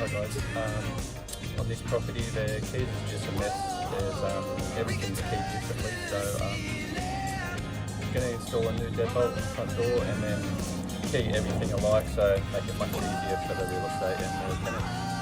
Hi guys. On this property, the keys is just a mess. There's everything's keyed differently, so going to install a new deadbolt in the front door and then key everything alike, so make it much easier for the real estate and the tenants.